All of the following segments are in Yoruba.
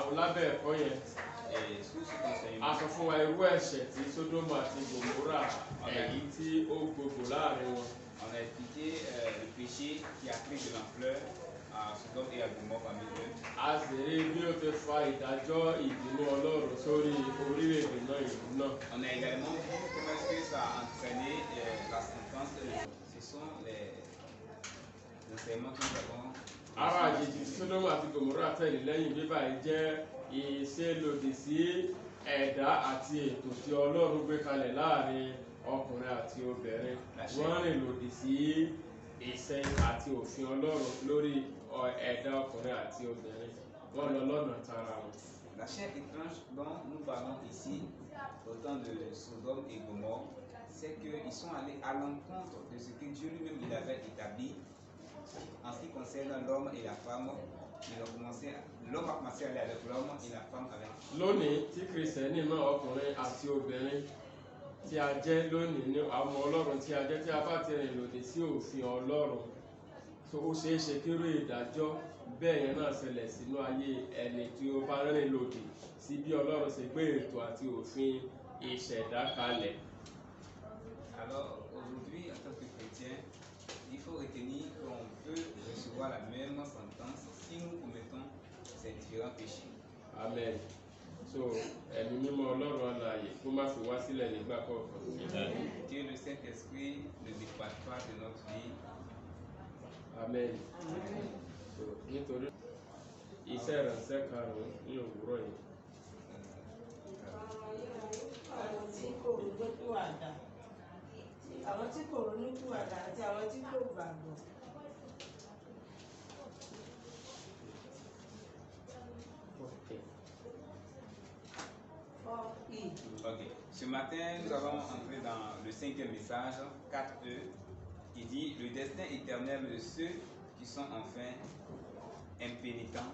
àwọn lábẹ́ ẹ̀kọ́ yẹn. Et sous cet enseignement, a sọ fún wa irú ẹ̀ṣẹ̀ tí Sódómù àti Gòmórà èyí tí ó gbogbo láàrin wọn. on a expliqué le péché qui a pris de l'ampleur à Sodome et à Gomorrhe parmi eux. A sì rí bí ó ti fa ìdájọ́ ìbínú Ọlọ́run sórí orílẹ̀-èdè náà ìlú náà. On a également vu comment est-ce que ça a entraîné la sentence. Ce sont les enseignements que nous avons. Ara àjèjì tí Sódómù àti Gòmórà tẹ̀lé lẹ́yìn bíbá yìí jẹ́ ìṣelòdì sí ẹ̀dá àti ètò tí Ọlọ́run gbé kalẹ̀ láàrin ọkùnrin àti obìnrin. Wọ́n rìn lòdì sí ìṣe àti òfin Ọlọ́run lórí ẹ̀dá ọkùnrin àti obìnrin. Wọ́n lọ lọ́nà tara wọn. La chair étrange dont nous parlons ici, au temps de Sodome et Gomorrhe, c'est qu'ils sont allés à l'encontre de ce que Dieu lui-même il avait établi en ce qui concerne l'homme et la femme. L'homme a commencé à aller avec l'homme et la femme avec. Lónìí tí kìrìsìtẹ́nì náà ọkùnrin àti obìnrin tí a jẹ́ lónìí ní àwọn Ọlọ́run tí a jẹ́ tí a bá ti rìn lòdì sí òfin Ọlọ́run tó ó ṣeé ṣe kí irú ìdájọ́ bẹ́ẹ̀ yẹn náà ṣẹlẹ̀ sínú ayé ẹni tí ó bá rìn lòdì sí bí Ọlọ́run ṣe gbé ètò àti òfin ìṣẹ̀dá kalẹ̀. Alors aujourd'hui en tant que chrétien, il faut retenir qu'on peut recevoir la même sentence si nous commettons ces différents péchés. Amen. So ẹ̀mí mímọ́ Ọlọ́run alààyè kó má fi wá sílẹ̀ nígbà kọ̀ọ̀kan. Que le Saint-Esprit ne départ pas de notre vie. Amen. So nítorí iṣẹ́ ìránṣẹ́ karùn-ún ní òwúrọ̀ yìí. Àwọn tí kò ronúpìwàdà àti àwọn tí kò gbàgbọ́. Ok. Ce matin, nous allons entrer dans le 5e message, 4E, qui dit le destin éternel de ceux qui sont enfin impénitents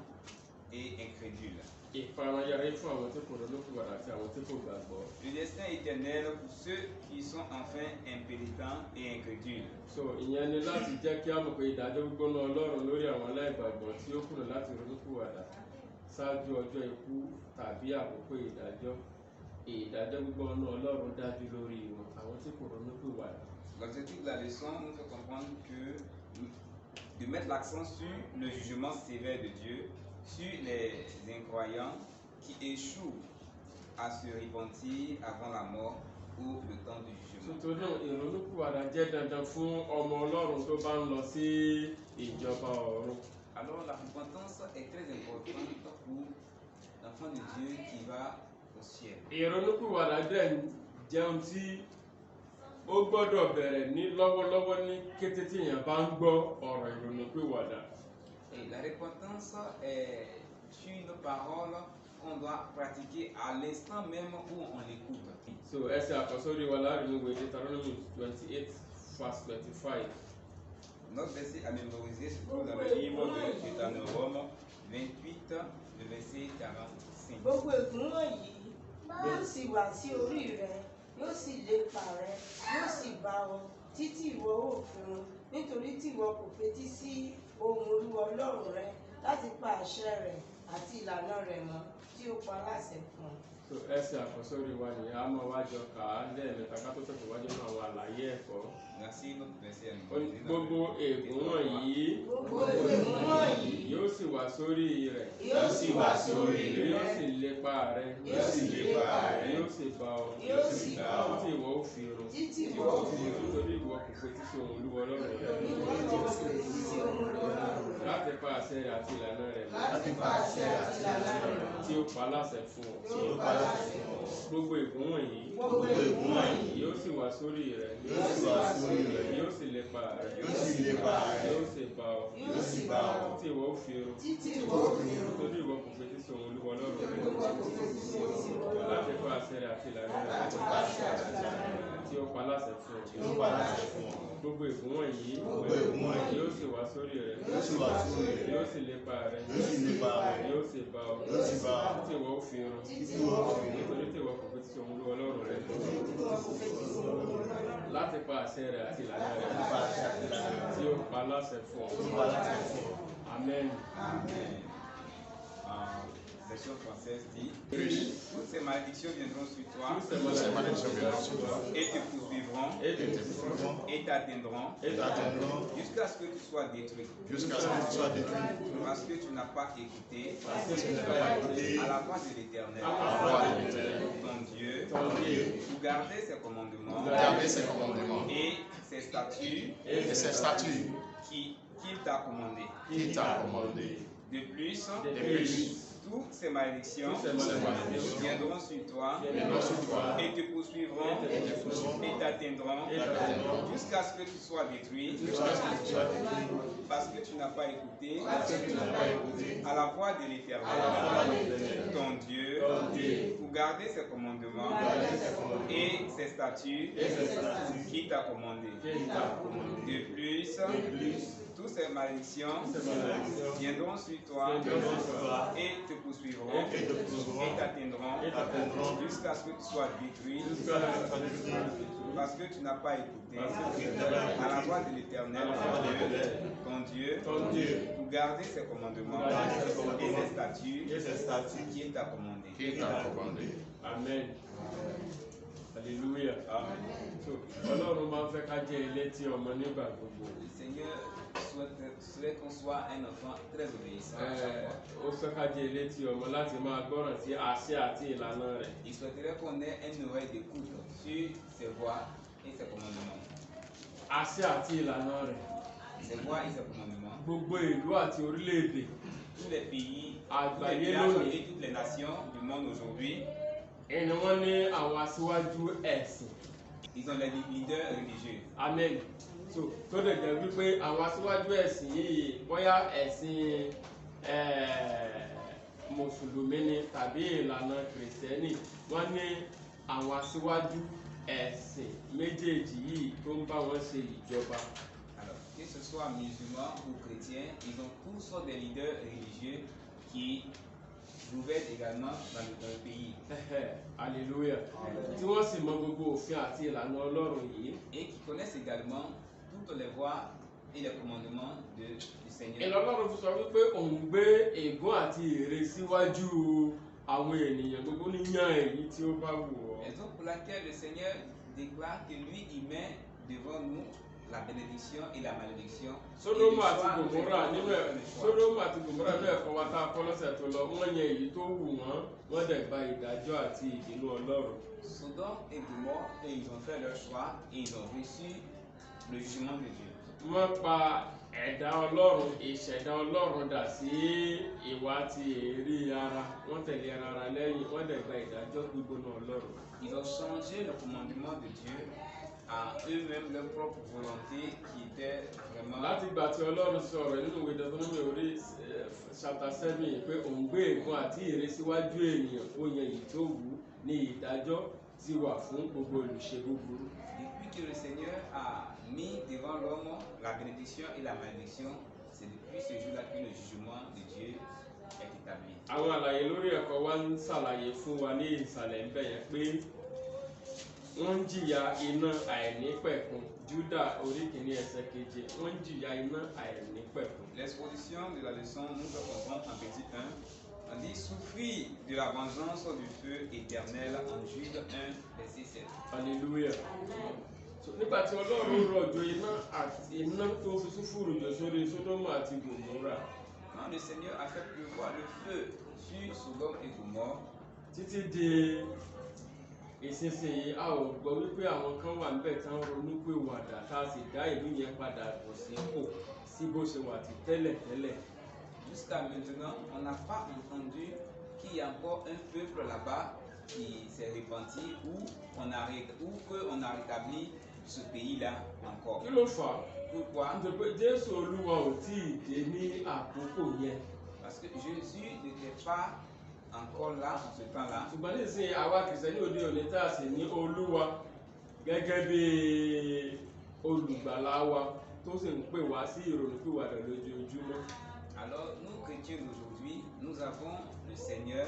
et incrédules. Ìfarayàrá fún àwọn tí kò ronúpìwàdà àti àwọn tí kò gbàgbọ́. Le destin éternel pour ceux qui sont enfin impénitents et incrédules. So ìyẹn ni láti jẹ́ kí á mọ̀ pé ìdájọ́ gbígbóná Ọlọ́run lórí àwọn aláìgbàgbọ́ tí ó kùnà láti ronúpìwàdà ṣáájú ọjọ́ ikú tàbí àkókò ìdájọ́. Ìdájọ́ gbígbóná Ọlọ́run dájú lórí wọn àwọn tí kò ronúpìwàdà. L'objectif de la leçon nous fait comprendre que de mettre l'accent sur le jugement sévère de Dieu sur les incroyants qui échouent à se repentir avant la mort ou le temps du jugement. Nítorí náà ìrònúpìwàdà jẹ́ dandan fún ọmọ Ọlọ́run tó bá ń lọ sí ìjọba ọ̀run. Alors la repentance est très importante pour l'enfant de Dieu qui va au ciel. Ìrònúpìwàdà dẹ̀ jẹun tí ó gbọ́dọ̀ bẹ̀rẹ̀ ní lọ́wọ́lọ́wọ́ ní kété tí èèyàn bá ń gbọ́ ọ̀rọ̀ ìrònúpìwàdà. Et la repentance est une parole qu'on doit pratiquer à l'instant même où on l'écoute. So ẹsẹ̀ àkọsórí wa láàrin ìwé Deuteronomy 28 verse 25. Notre verset à mémoriser se trouve dans le livre de Deutéronome 28, le verset 45. Gbogbo ègún wọ̀nyí yóò sì wá sí orí rẹ, yóò sì lépa rẹ, yóò sì bá ọ títí ìwọ ó fi run, nítorí tí ìwọ kò fetí sí ohùn Olúwa Ọlọ́run rẹ láti pa àṣẹ rẹ̀ àti ìlànà rẹ̀ mọ́ tí ó pa láṣẹ fún ọ. So ẹsẹ̀ àkọsórí wa nìyẹn a máa wájọ kà á lẹ́ẹ̀mẹ́ta ká tó tẹ̀síwájú nínú àwọn àlàyé ẹ̀kọ́. Merci notre verset à Ó ní mémoriser. gbogbo ègún wọ̀nyí yóò sì wá sórí rẹ̀, Yóò sì wá sórí yóò rẹ, sì lépa rẹ̀, yóò sì lépa rẹ, yóò sì bá ọ yóò sì bá ọ títí ìwọ ó fi run. títí ìwọ ó fi run. Nítorí ìwọ kò fetí sí ohùn Olúwa Ọlọ́run rẹ láti pa àṣẹ rẹ̀ àti ìlànà rẹ̀ tí ó pa láṣẹ fún ọ. Gbogbo ègún wọ̀nyí yóò sì wá sórí rẹ̀, yóò sì lépa rẹ̀, yóò sì bá ọ títí ìwọ ó fi run. Nítorí ìwọ kò fetí sí ohùn Olúwa Ọlọ́run rẹ láti pa àṣẹ rẹ̀ àti ìlànà rẹ̀ tí ó pa láṣẹ fún ọ. Gbogbo ègún wọ̀nyí yóò sì wá sórí rẹ̀, yóò sì lépa rẹ̀, yóò sì bá ọ títí ìwọ ó fi run. Nítorí tí ìwọ kò fetí sí ohùn Olúwa Ọlọ́run rẹ láti pa àṣẹ rẹ̀ àti ìlànà rẹ̀ tí ó pa láṣẹ fún ọ. Amen. version française dit Plus. toutes ces malédictions viendront sur toi Tous ces Ces maladies malédictions viendront sur toi. et te poursuivront et Et te poursuivront. et t'atteindront Et t'atteindront jusqu'à ce que tu sois détruit. jusqu'à ce que tu sois détruit. Parce que tu n'as pas écouté parce que tu Tu n'as n'as pas pas écouté à la voix de l'Éternel, à la voix de l'Éternel, ton Dieu, ton Dieu, pour garder ses commandements garder ses commandements et ses statuts et ses statuts qu'il t'a commandés. qu'il t'a commandés. De plus, De plus, toutes ces malédictions Tous ces malédictions viendront sur toi viendront sur toi et te poursuivront et te poursuivront et t'atteindront et t'atteindront jusqu'à ce que tu sois détruit jusqu'à ce que tu sois détruit. parce que tu n'as pas écouté Parce que tu n'as pas écouté à la voix de à la l'Éternel, voix de l'Éternel, ton Dieu, ton Dieu, pour garder ses commandements garder ses commandements et ses statuts et ses statuts qu'il t'a commandés. qu'il t'a commandés. De plus, De plus, toutes ces malédictions ces malédictions viendront sur toi viendront sur toi et te poursuivront et te poursuivront et t'atteindront et t'atteindront jusqu'à ce que tu sois détruit jusqu'à ce que tu sois détruit. parce que tu n'as pas écouté Parce que tu n'as pas écouté à la voix de l'Éternel, à la voix de l'Éternel, ton Dieu, ton Dieu, pour garder ses commandements pour garder ses et commandements ses statuts et ses statuts qu'il t'a commandés. qu'il t'a commandé. Amen. Alléluia. So, Ọlọ́run máa ń fẹ́ ká jẹ́ elétí ọmọ nígbà gbogbo. Le Seigneur souhaite qu'on soit un enfant très obéissant à chaque fois. Ó fẹ́ ká jẹ́ elétí ọmọ láti máa gbọ́ràn sí àṣẹ àti ìlànà rẹ̀. Il souhaiterait qu'on ait une oreille d'écoute sur ses voix et ses commandements. Àṣẹ àti ìlànà rẹ̀. Ses voix et ses commandements. Gbogbo ìlú àti orílẹ̀-èdè Tous les pays, tous les àgbáyé villages lónìí et toutes les nations du monde aujourd'hui, ẹni wọ́n ní àwọn aṣíwájú ẹ̀sìn. ils ont les leaders religieux. Amen. So tó lè jẹ́ wípé àwọn aṣíwájú ẹ̀sìn yìí bóyá ẹ̀sìn mùsùlùmí ni tàbí ìlànà kìrìsìtẹ́nì wọ́n ní àwọn aṣíwájú ẹ̀sìn méjèèjì yìí tó ń bá wọn ṣe ìjọba. Alors, que ce soit musulmans ou chrétiens, ils ont tous des leaders religieux qui gouvernent également dans le pays Hallelujah. Tí wọ́n sì mọ gbogbo òfin àti ìlànà Ọlọ́run yìí. et qui connaissent également toutes les voies et les commandements du Seigneur. Ìlọ́lọ́run fi sọ wípé òun gbé ègún àti ère síwájú àwọn ènìyàn gbogbo níyàn èyí tí ó bá wù ọ́. Raison pour laquelle le Seigneur déclare que lui, il met devant nous la bénédiction et la malédiction. Sódómù àti Gòmórà nínú Sódómù àti Gòmórà nínú ẹ̀kọ́ wa tá a kọ́ lọ́sẹ̀ tó lọ wọ́n yan èyí tó wù wọ́n wọ́n dẹ̀ gba ìdájọ́ àti ìbínú Ọlọ́run. Sodome et Gomorrhe, et ils ont fait leur choix et ils ont reçu le jugement de Dieu. Wọ́n pa ẹ̀dá Ọlọ́run ìṣẹ̀dá Ọlọ́run dà sí ìwà ti èérí ara wọ́n tẹ̀lé ara lẹ́yìn wọ́n dẹ̀ gba ìdájọ́ gbígbóná Ọlọ́run. Ils ont changé le commandement de Dieu à eux-mêmes leur propre volonté qui était vraiment... Láti ìgbà tí Ọlọ́run sọ̀rọ̀ nínú ìwé Deuteronomy orí chapter 7 pé òun gbé ègún àti ère síwájú ènìyàn ó yan èyí tó wù ú ní ìdájọ́ ti wà fún gbogbo olùṣe búburú. Depuis que le Seigneur a mis devant l'homme la bénédiction et la malédiction, c'est depuis ce jour-là que le jugement de Dieu est établi. Àwọn àlàyé lórí ẹ̀kọ́ wa ń ṣàlàyé fún wa ní ìsàlẹ̀ ń bẹ̀ yẹn pé wọ́n ń jìyà iná àìnípẹ̀kun Júdà orí kìíní ẹsẹ̀ keje wọ́n ń jìyà iná àìnípẹ̀kun. L'exposition de la leçon nous a comprendre en petit 1. On dit souffrir de la vengeance du feu éternel en Jude 1, verset 7. Hallelujah. Nígbà tí Ọlọ́run rọ̀jò iná tó fi súfúrù jọ sórí Sódómù àti Gòmórà. Quand le Seigneur a fait pleuvoir le feu sur Sodome et Gomorre, Títí di ìsinsìnyí a ò gbọ́ wípé àwọn kan wà níbẹ̀ tán ronú pé wàdà tá a sì dá ìlú yẹn padà bọ̀ sípò sí bó ṣe wà ti tẹ́lẹ̀tẹ́lẹ̀. jusqu'à maintenant, on n'a pas entendu qu'il y a encore un peuple là-bas qui s'est repenti ou qu'on a rétabli ce pays-là encore. Kí ló fà á? Pourquoi? Nítorí pé Jésù Olúwa ò tí ì dé ní àkókò yẹn. Parce que Jésus n'était pas encore là en ce temps-là. Ṣùgbọ́n nísìnyí àwa Kìrìsìtẹ́nì òde òní tá a sì ní Olúwa gẹ́gẹ́ bí olùgbàlà wa tó sì ń pè wá sí ìrònúpìwàdà lójoojúmọ́. Alors, nous chrétiens d'aujourd'hui, nous avons le Seigneur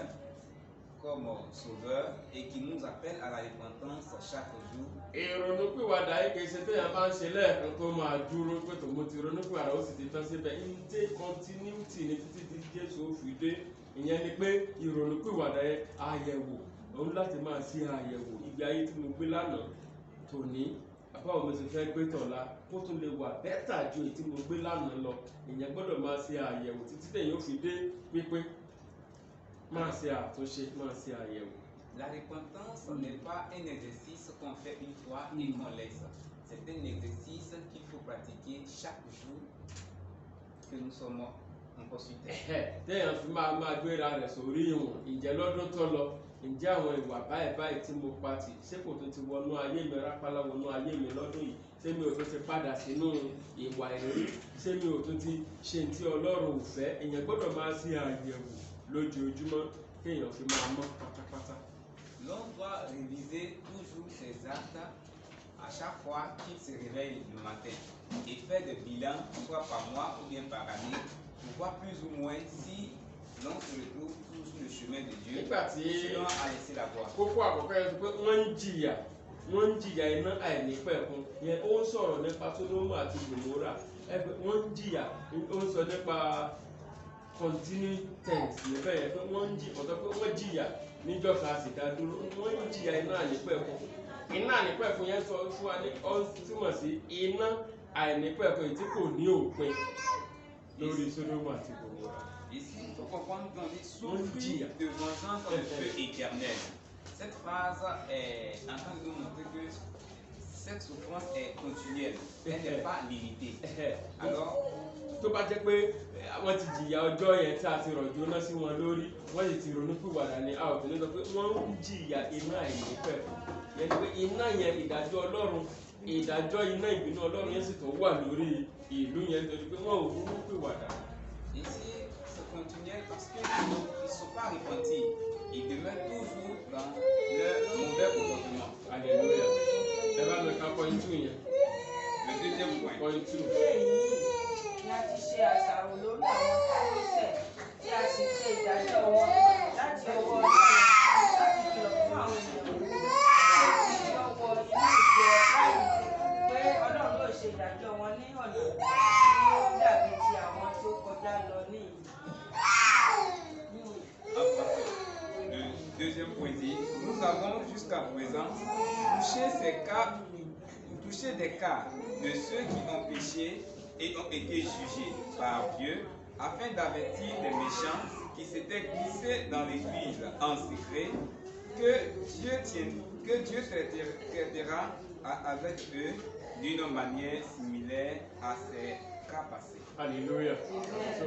comme sauveur et qui nous appelle à la repentance chaque jour. Ìrònúpìwàdà yìí kìí ṣe téèyàn bá ń ṣe lẹ́ẹ̀kan tó máa dúró pé tòun mo ti ronúpìwàdà ó sì ti tán síbẹ̀. Ní continuity ní títí tí Jésù ó fi dé. ìyẹn ni pé ìrònúpìwàdà yẹn àyẹ̀wò òun láti máa ṣe àyẹ̀wò ìgbé ayé tí mo gbé lánàá tòní báwo mo ti fẹ́ gbé tọ̀la kó tún lè wà bẹ́tà ju èyí tí mo gbé lánàá lọ ìyẹn gbọ́dọ̀ máa ṣe àyẹ̀wò títí tẹ̀yìn ó fi dé pípé máa ṣe àtúnṣe máa ṣe àyẹ̀wò. La repentance n'est pas un exercice qu'on fait une fois et qu'on laisse. C'est un exercice qu'il faut pratiquer chaque jour que nous sommes encore sur terre. téèyàn fi máa gbéra rẹ̀ sórí ìwọ̀n ǹjẹ́ lọ́dún tó lọ ǹjẹ́ àwọn ìwà báyìí tí mo pa tì ṣé kò tó ti wọnú ayé mi rápálá wọnú ayé mi lọ́dún yìí ṣé mi ò tó ti padà sínú ìwà ìrírí ṣé mi ò tó ti ṣe tí Ọlọ́run ò fẹ́ èèyàn gbọ́dọ̀ máa ṣe àyẹ̀wò lójoojúmọ́ kéèyàn fi máa mọ́ pátápátá. L'on doit réviser toujours ses actes à chaque fois qu'il se réveille le matin et faire des bilans, soit par mois ou bien par année, pour voir plus ou moins si l'on se retrouve toujours sur le chemin de Dieu, sinon à laisser la voie. Kókó àkọ́kọ́ yẹn sọ pé wọ́n ń jìyà iná àìnípẹ̀kun yẹn ó ń sọ̀rọ̀ nípa Sódómù àti Gòmórà wọ́n ń jìyà ó ń sọ nípa continuing tense níbẹ̀ yẹn pé wọ́n ń jìyà ọ̀tọ̀ pé wọ́n jìyà níjọ́ kan àsìkò dúró wọ́n ń jìyà iná àìnípẹ̀kun iná àìnípẹ̀kun yẹn sọ fún wa ní ó túmọ̀ sí iná àìnípẹ̀kun tí kò ní òpin lórí Sódómù àti Gòmórà. Ici, il faut comprendre qu'on dit souffrir de vengeance de feu éternel. Cette phrase est en train de nous montrer que cette souffrance est continuelle, elle n'est pas limitée. Alors, tó bá jẹ́ pé wọ́n ti jìyà ọjọ́ yẹn tí a ti rọ̀jò náà sí wọn lórí wọ́n sì ti ronúpìwàdà ní a ò tó ní sọ pé wọ́n ń jìyà iná àìnípẹ̀kun yẹn ni pé iná yẹn ìdájọ́ Ọlọ́run ìdájọ́ iná ìbínú Ọlọ́run yẹn sì tó wà lórí ìlú yẹn nítorí pé wọ́n ò ronúpìwàdà. Ici, c'est continuel parce qu'ils ne sont pas repentis. Ils demeurent toujours dans leur mauvais comportement. Alléluia. Ẹ bá mi ka point 2 yẹn. Le deuxième point. Point 2. Ni a ti ṣe àṣàrò lórí àwọn kárọ́sẹ̀ tí a sì ṣe ìdájọ́ wọn láti ọwọ́ Ọlọ́run láti kìlọ̀ fún àwọn ènìyàn láti fi ọwọ́ inú ìjọ láì pé Ọlọ́run yóò ṣe ìdájọ́ wọn ní ọ̀nà tí ó dàbí ti àwọn tó kọjá lọ ní Le deuxième point dit, nous avons jusqu'à présent touché des cas de ceux qui ont péché et ont été jugés par Dieu afin d'avertir les méchants qui s'étaient glissés dans l'église en secret que Dieu traitera avec eux d'une manière similaire à ces cas passés. Alléluia.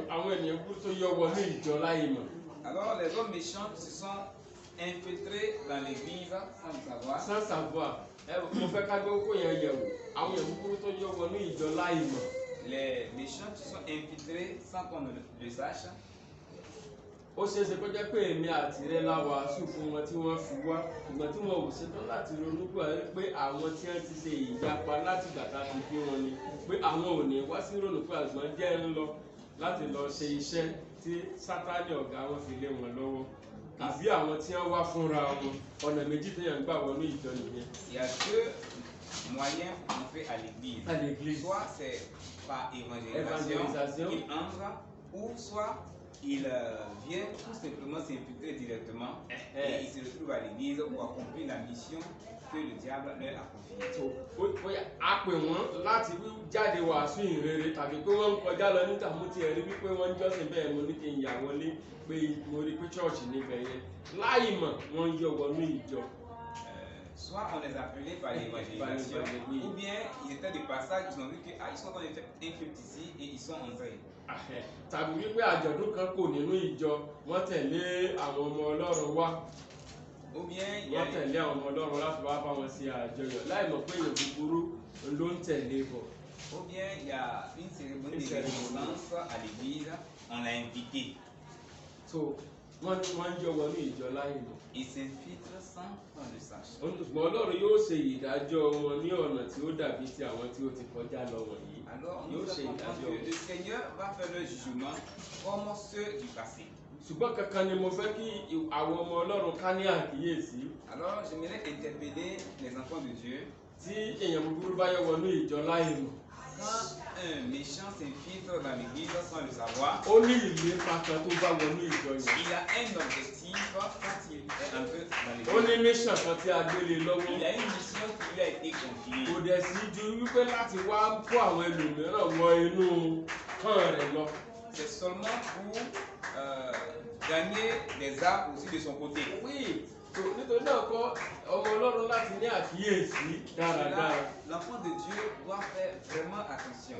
Àwọn ènìyàn kú tó yọ wọnú ìjọ láì mọ̀. Alors les hommes méchants se sont infiltrés dans l'église sans le savoir. Sans savoir. Mo fẹ́ ká gbé kó yẹn yẹ̀wò. Àwọn ènìyàn kú tó yọ wọnú ìjọ láì mọ̀. Les méchants se sont infiltrés sans qu'on le sache. Ó ṣeéṣe kó jẹ́ pé èmi àti rẹ la wàásù fún wọn tí wọ́n fi wá ṣùgbọ́n tí wọn ò ṣetán láti ronú pé àwọn tí wọ́n ti ṣe ìyapa láti gbàtà ti bí wọn ni pé àwọn ò ní wá sí ronú pé àgbọn jẹ́ ń lọ láti lọ ṣe iṣẹ́ tí Sátánì ọ̀gá wọn fi lé wọn lọ́wọ́ tàbí àwọn tí wọ́n wá fúnra wọn ọ̀nà méjì téèyàn gbà wọnú ìjọ nìyẹn. Il y a deux moyens pour entrer à l'église. Soit c'est par évangélisation qu'il entre, ou soit il vient tout simplement s'infiltrer directement et il se retrouve à l'église pour accomplir la mission que le diable leur a confiée. A pè wọ́n láti jáde wàásù ìrere tàbí pé wọ́n ń kọjá lọ níta mo ti rí wípé wọ́n ń jọ́sìn bẹ́ẹ̀ mo ní kí n yà wọlé pé mo rí pé chọ́ọ̀chì níbẹ̀ yẹn láì mọ̀ wọ́n ń yọ wọnú ìjọ. Soit on les appelait par l'évangélisation, ou bien ils étaient de passage, ils ont vu qu'ils sont en train de faire un culte ici et ils sont entrés. Tàbí wípé àjọ̀dún kan kò nínú ìjọ wọ́n tẹ̀lé àwọn ọmọ Ọlọ́run wá. Ou bien wọ́n tẹ̀lé àwọn ọmọ Ọlọ́run láti wá bá wọn ṣe àjọyọ̀ láì mọ̀ pé èèyàn búburú ló ń tẹ̀lé bọ̀. Ou bien il y a une cérémonie de reconnaissance à l'église, on l'a invité. So wọ́n ń jọ wọnú ìjọ láì mọ̀. Il s'infiltre sans qu'on le sache. Ṣùgbọ́n Ọlọ́run yóò ṣe ìdájọ́ wọn ní ọ̀nà tí ó dàbí ti àwọn tí ó ti kọjá lọ wọ̀nyí. Alors nous devons comprendre que le Seigneur va faire le jugement comme ceux du passé. Ṣùgbọ́n kankan ni mo fẹ́ kí àwọn ọmọ Ọlọ́run ká ní àkíyèsí. Alors j'aimerais interpeller les enfants de Dieu. Tí èèyàn búburú bá yọ wọnú ìjọ láì mọ̀. quand un méchant s'infiltre dans l'église sans le savoir, ó ní ìlépa kan tó bá wọnú ìjọ yẹn. il a un objectif quand il est un peu dans ó ní l'église. mission kan tí a gbélé lọ́wọ́. Il a une mission qui lui a été confiée. kò dẹ̀ sí ju wípé láti wá kó àwọn ẹlòmíràn wọ inú kàn rẹ̀ lọ. C'est seulement pour gagner des âmes aussi de son côté. wí nítorí náà kọ́ ọmọ ọlọ́run láti ní àkíyèsí dáradára. Là, l'enfant de Dieu doit faire vraiment attention.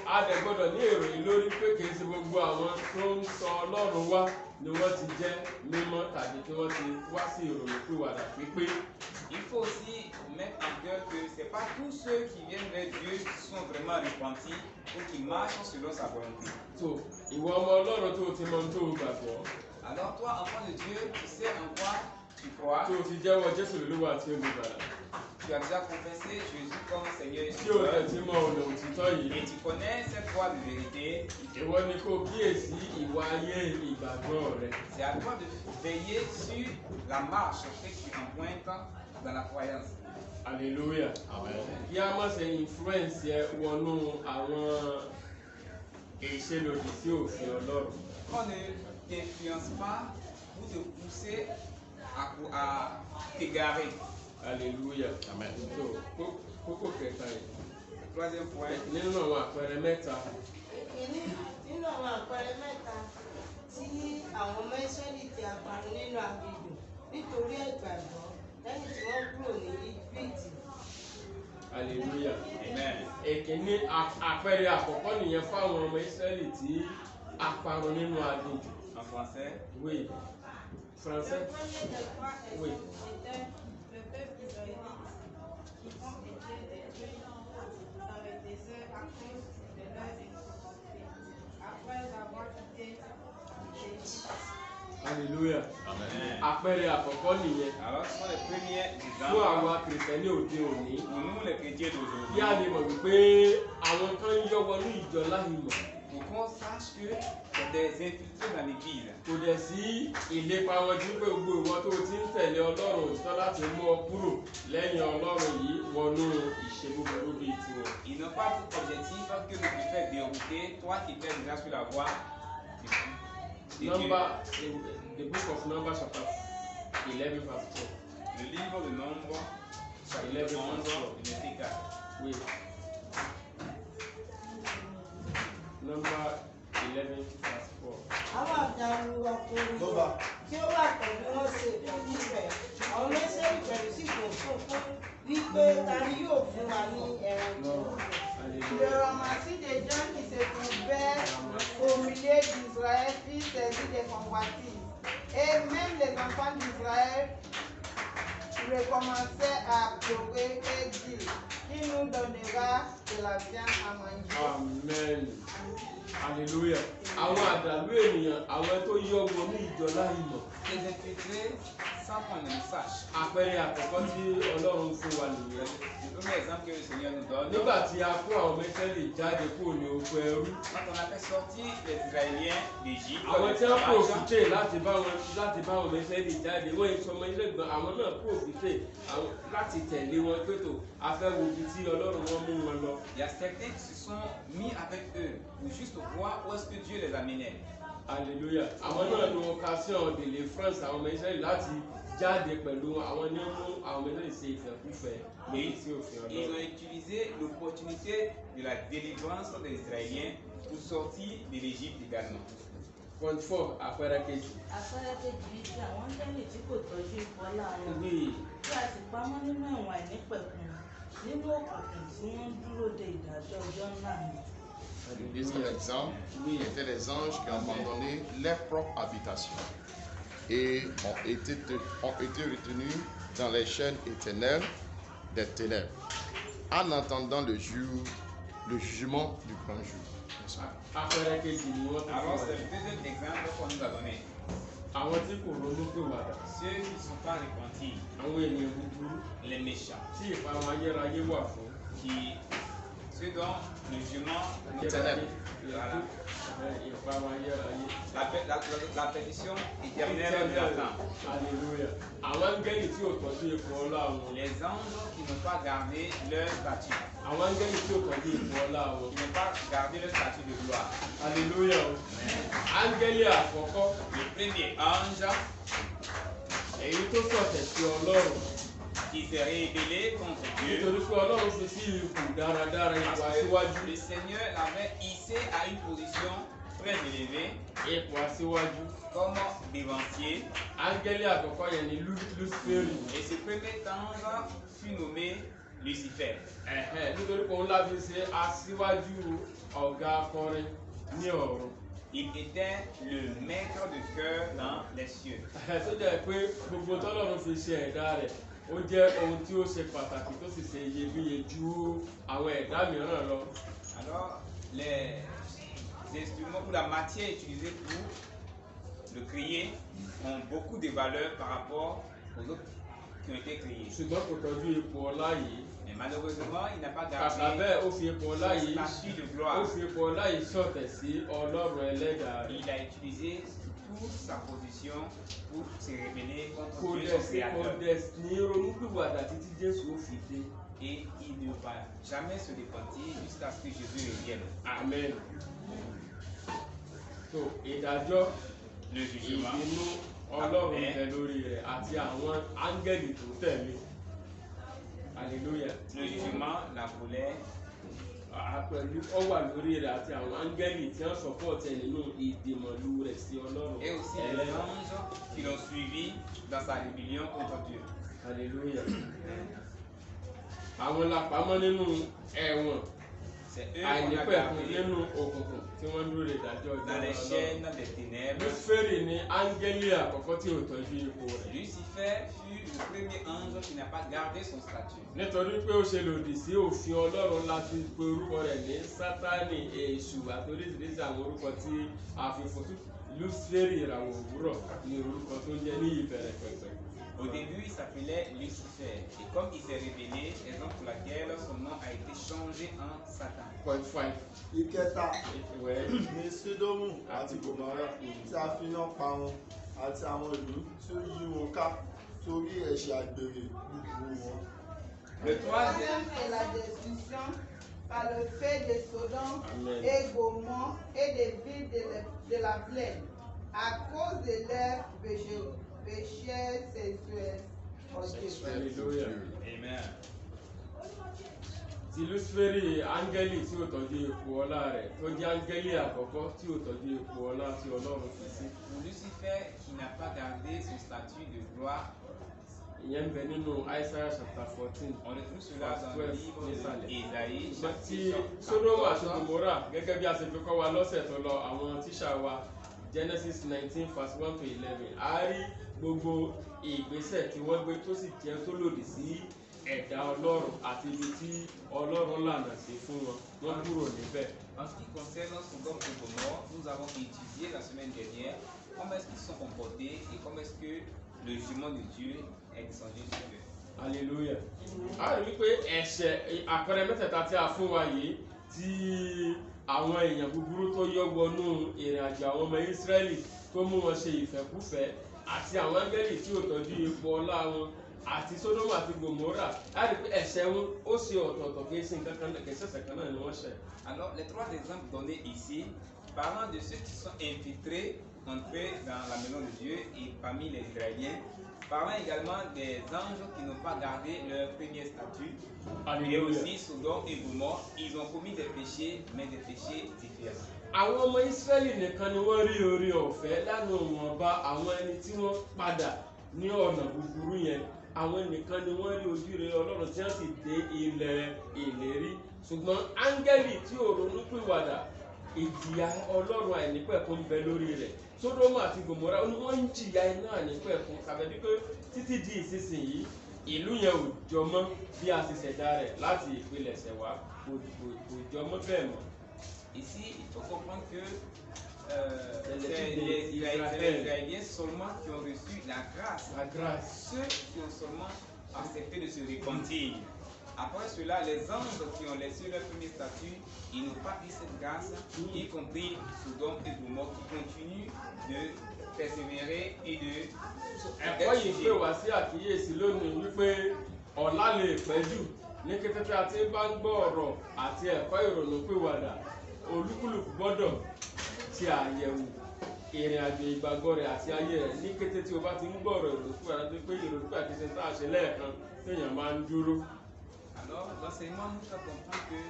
A dẹ̀ gbọ́dọ̀ ní ìròyìn lórí pé kì í ṣe gbogbo àwọn tó ń sọ ọlọ́run wá ni wọ́n ti jẹ́ mímọ́ tàbí tí wọ́n ti wá sí ìròyìn pìwàdà pípé. Il faut aussi mettre en cœur que ce n'est pas tous ceux qui viennent vers Dieu qui sont vraiment repentis ou qui marchent selon sa volonté. Ìwọ ọmọ ọlọ́run tó ti mọ tó gbàgbọ́. Alors toi, enfant de Dieu, tu sais en quoi tu crois. Tó ti jẹ́wọ́ Jésù Olúwa àti Olùgbàlà. Tu as déjà confessé Jésus comme Seigneur et Tí o Sauveur. tẹ̀ tí mọ ọ̀nà òtítọ́ yìí. Et tu connais cette voie de vérité. Ìwọ ni kó kíyèsí ìwà ayé ìgbàgbọ́ rẹ. C'est à toi de veiller sur la marche que tu empruntes dans la croyance. Alléluia. Amen. Kí a má ṣe influence ẹ wọnú àwọn ìṣelòdì sí òfin Ọlọ́run. On ne t'influence pas pour te pousser à t'égarer. Alléluia. Amen. Kókó kẹta yìí. Troisième point. Nínú àwọn àpẹẹrẹ mẹ́ta. Ìkíní nínú àwọn àpẹẹrẹ mẹ́ta tí àwọn ọmọ Ísírẹ́lì ti àparun nínú aginjù nítorí ìgbàgbọ́ lẹ́yìn tí wọ́n kúrò ní Íjíbítì. Alléluia. Amen. Èkíní àpẹẹrẹ àkọ́kọ́ nìyẹn fáwọn ọmọ Ísírẹ́lì tí àparun nínú aginjù. En français. Oui. Français. Le premier des trois Oui. était le peuple israélite qui ont été détruits dans le désert à cause de leur inconduite après avoir quitté l'Égypte. Alléluia. Amen. Àpẹẹrẹ àkọ́kọ́ nìyẹn Alors, ce sont les premiers fún exemples àwa kìrìsìtẹ́nì òde òní. pour nous, les chrétiens Kí d'aujourd'hui. a lè mọ̀ wípé àwọn kan ń yọ wọnú ìjọ láhìmọ̀. Pour qu'on sache que c'est des infiltrés dans l'église. Kò dẹ̀ sí ìlépa wọn tí pé gbogbo ìwọ tó ti ń tẹ̀lé Ọlọ́run òtítọ́ láti mú ọ kúrò lẹ́yìn Ọlọ́run yìí wọnú ìṣe búburú bíi tiwọn. Ils n'ont pas tout objectif que de te faire dérouter, toi qui étais déjà sur la voie de Dieu. The book of Numbers chapter 11 verse 4. Le livre de Nombre, chapitre 11, verset 4. Oui. Number 11 verse 4. Àwọn àdàlù ọkùnrin tí ó wà pẹ̀lú wọn ṣe ìtọ́jú rẹ̀. Àwọn Ísírẹ́lì pẹ̀lú sì kò fún wípé ta ni yóò fún wa ní ẹran ìjọba. Le ramassis des gens qui se trouvaient au milieu d'Israël firent saisir des convoitises. Et même les enfants d'Israël recommençaient à pleurer et dire, qui nous donnera de la viande à manger? Amen. Hallelujah. Àwọn àdàlú ènìyàn, àwọn tó yọ wọnú ìjọ láhìmọ̀. Les infiltrés sans qu'on ne le sache. Àpẹẹrẹ àkọ́kọ́ tí Ọlọ́run fún wa nìyẹn. Le premier exemple que le Seigneur nous donne. Nígbà tí a kó àwọn Ísírẹ́lì jáde kúrò ní oko ẹrú. Quand on a fait sortir les Israéliens d'Égypte, Àwọn tí wọ́n profité láti bá wọn Ísírẹ́lì jáde, wọ́n yìí sọmọ Ísírẹ́lì gan, àwọn náà profité láti tẹ̀lé wọn pé tó a fẹ́ wo ibi tí Ọlọ́run wọn mú wọn lọ. il y a certains qui se sont mis avec eux pour juste voir où est-ce que Dieu les amenait. Hallelujah. Àwọn náà lo occasion de les France àwọn ọmọ Ísírẹ́lì láti jáde pẹ̀lú àwọn ní mú àwọn ọmọ Ísírẹ́lì ṣe ìfẹ́kúfẹ́ lórí sí òfin Ils ont Ọlọ́run. utilisé l'opportunité de la délivrance des Israéliens pour sortir de l'Égypte également. Point 4 àpẹẹrẹ kejì. Àpẹẹrẹ kejì ni ti àwọn áńgẹ́lì tí kò tọ́jú ìfọlá wọn Wí tí a sì pamọ́ nínú ẹ̀wọ̀n àìnípẹ̀kun nínú òkùnkùn tí wọ́n ń dúró de ìdájọ́ ọjọ́ ńlá ni. Le deuxième exemple étaient les anges qui ont abandonné leur propre habitation et ont été retenus dans les chaînes éternelles des ténèbres, en attendant le jugement du grand jour. àpẹẹrẹ kejì ni wọ́n ti fún Alors wa. c'est le deuxième exemple qu'on nous a donné. Àwọn tí kò ronú pìwàdà, Ceux qui ne sont pas repentis, àwọn ènìyàn búburú les méchants, tí ìparun ayérayé wà fún. qui Ce dont le jugement, éternel. voilà, ìparun ayérayé. la pétition éternelle d'attente. Alléluia. Àwọn áńgẹ́lì tí ò tọ́jú ipò ọlá wọn. Les anges qui n'ont pas gardé leur statut, Àwọn áńgẹ́lì tí ò tọ́jú ipò ọlá wọn. qui n'ont pas gardé leur statut de gloire. Alléluia o. Áńgẹ́lì àkọ́kọ́ Le premier ange èyí tó sọ̀tẹ̀ sí Ọlọ́run. qui s'est rébellé contre Dieu, Nítorí pé Ọlọ́run fi sí ipò dáradára ipò parce aṣíwájú. que le Seigneur l'avait hissé à une position très élevée Ipò aṣíwájú. comme dévancier. Áńgẹ́lì àkọ́kọ́ yẹn ni Lúsíférì. Et ce premier ange fut nommé Lucifer. Nítorí pé òun láti ṣe aṣíwájú ọ̀gá akọrin ní ọ̀run. Il était le maître de cœur dans les cieux. Tó jẹ́ pé gbogbo tọ́lọ́run fi ṣe ẹ̀dá rẹ̀ ó jẹ́ ohun tí ó ṣe pàtàkì tó sì ṣe iyebíye ju àwọn ẹ̀dá mìíràn lọ. Alors, les instruments ou la matière utilisée pour le créer ont beaucoup de valeur par rapport aux autres qui ont été créés. Ṣùgbọ́n kò tọ́jú ipò ọlá yìí. Mais malheureusement, il n'a pas Kàkà gardé bẹ́ẹ̀ ó fi ipò ọlá son yìí statut de ó gloire. fi ipò ọlá yìí ṣọ̀tẹ̀ sí Ọlọ́run ẹlẹ́dàá rẹ̀. Il a utilisé toute sa position pour se révéler Kò contre Dieu, dẹ̀ son sí kò créateur. dẹ̀ ní ronúpìwàdà títí Jésù ó fi dé. Et il ne va jamais se repentir jusqu'à ce que Jésus revienne. Amen. So ìdájọ́ Le jugement, ìbínú Ọlọ́run bẹ lórí rẹ̀ àti àwọn áńgẹ́lì tó tẹ̀lé. Hallelujah. le jugement, la colère, Pẹ̀lú ó wà lórí rẹ̀ àti àwọn áńgẹ́lì tí wọ́n sọ̀pọ̀tì nínú ìdìmọ̀lú rẹ̀ sí Ọlọ́run. et aussi les anges qui l'ont suivi dans sa rébellion contre Dieu. Hallelujah. Àwọn lápamọ́ nínú ẹ̀wọ̀n C'est eux qu'on a àìnípẹ̀kun gardé nínú òkùnkùn tí wọ́n ń dúró de ìdájọ́ dans les Ọlọ́run. chaînes des ténèbres. Lúsíférì ni áńgẹ́lì àkọ́kọ́ tí ò tọ́jú ipò rẹ̀. Lucifer fut le premier ange qui n'a pas gardé son statut. Nítorí pé ó ṣe lòdì sí òfin Ọlọ́run láti pe orúkọ rẹ̀ ní Sátánì, Èṣù àti oríṣiríṣi àwọn orúkọ tí a fi fún Lúsíférì ìràwọ̀ òwúrọ̀ ní orúkọ tó ń jẹ́ ní ìbẹ̀rẹ̀ pẹ̀pẹ̀. Au début, il s'appelait Lucifer. Et comme il s'est révélé, raison pour laquelle son nom a été changé en Satan. Point 5. Ìkẹta Ìwẹ̀ ní Sódómù àti Gòmórà tí a fi iná parun àti àwọn ìlú tí ó yí wọn ká torí ẹ̀ṣẹ̀ àgbèrè búburú wọn. Le troisième, Troisième est la destruction par le fait de Sodome Amen. et Gomorrhe et des villes de la plaine à cause de leur péché sexuel. Hallelujah. Amen. Ti Lúsíférì áńgẹ́lì tí ò tọ́jú ipò ọlá rẹ̀ tó jẹ́ áńgẹ́lì àkọ́kọ́ tí ò tọ́jú ipò ọlá tí Ọlọ́run fi sí. Pour Lucifer qui n'a pas gardé son statut de gloire, Ìyẹn ń bẹ nínú Isaiah chapter 14. on retrouve cela dans le livre d'Ésaïe, Ṣùgbọ́n tí chapitre Sódómù àti 14. Gòmórà gẹ́gẹ́ bí a ṣe fi kọ́ wa lọ́sẹ̀ tó lọ àwọn tíṣà wa Genesis 19 verse 1 to 11 a rí gbogbo ìgbésẹ̀ tí wọ́n gbé tó sì jẹ́ tó lòdì sí ẹ̀dá Ọlọ́run àti ibi tí Ọlọ́run lànà sí fún wọn wọ́n kúrò níbẹ̀. En ce qui concerne Sodome et Gomorrhe, nous avons étudié la semaine dernière comment est-ce qu'ils sont comportés et comment est-ce que le jugement de Dieu est descendu sur eux. Hallelujah. A rí wípé ẹ̀ṣẹ̀ àpẹẹrẹ mẹ́tẹ̀ẹ̀ta tí a fún wa yìí tí àwọn èèyàn búburú tó yọ wọnú ìrìn àjò àwọn ọmọ Ísírẹ́lì tó mú wọn ṣe ìfẹ́kúfẹ̀ẹ́ àti àwọn áńgẹ́lì tí ò tọ́jú ipò ọlá wọn àti Sódómù àti Gòmórà a rí pé ẹ̀ṣẹ̀ wọn ó ṣe ọ̀tọ̀ọ̀tọ̀ kì í ṣe nǹkan kan kì í ṣẹ̀ṣẹ̀ kan náà ni wọ́n ṣẹ̀. Alors, les trois exemples donnés ici, parlant de ceux qui sont infiltrés, entrés dans la maison de Dieu et parmi les Israéliens, parlant également des anges qui n'ont pas gardé leur premier statut, et Hallelujah. aussi Sodome et Gomorrhe, ils ont commis des péchés, mais des péchés différents. Àwọn ọmọ Ísírẹ́lì nìkan ni wọ́n rí oore ọ̀fẹ́ lánàá ìwọ̀nba àwọn ẹni tí wọ́n padà ní ọ̀nà búburú yẹn àwọn nìkan ni wọ́n rí ojú rere Ọlọ́run tí wọ́n sì dé ilẹ̀ ìlérí ṣùgbọ́n áńgẹ́lì tí ò ronú pìwàdà ìjìyà Ọlọ́run àìnípẹ̀kun ń bẹ lórí rẹ̀ Sódómù àti Gòmórà ni wọ́n ń jìyà iná àìnípẹ̀kun kàbẹ́bí pé títí di ìsinsìnyí ìlú yẹn ò jọ mọ́ bí a ti ṣẹ̀dá rẹ̀ láti ìpilẹ̀ṣẹ̀ wá kò jọ mọ́ bẹ́ẹ̀ mọ́. Ici, il faut comprendre que C'est c'est les les Israéliens. Israéliens seulement qui ont reçu la grâce. La grâce. Ceux qui ont seulement accepté de se repentir. Après cela, les anges qui ont laissé leur premier statut, ils n'ont pas eu cette grâce, y compris Sodome et Gomorrhe qui continuent de persévérer et de ẹ̀kọ́ yìí pé wá sí àkíyèsí lónìí wípé ọ̀la lè pẹ́ jù ní kété tí a ti bá ń gbọ́ ọ̀rọ̀ àti ẹ̀kọ́ ìrònúpìwàdà olúkúlùkù gbọ́dọ̀ ti àyẹ̀wò ìrìn àjò ìgbàgbọ́ rẹ̀ àti ayé rẹ̀ ní kété tí o bá ti ń gbọ́ ọ̀rọ̀ ìrònúpìwàdà tó pé ìrònúpìwàdà ti ṣe tá a ṣe lẹ́ẹ̀kan téèyàn máa ń dúró. Alors, l'enseignement nous fait comprendre que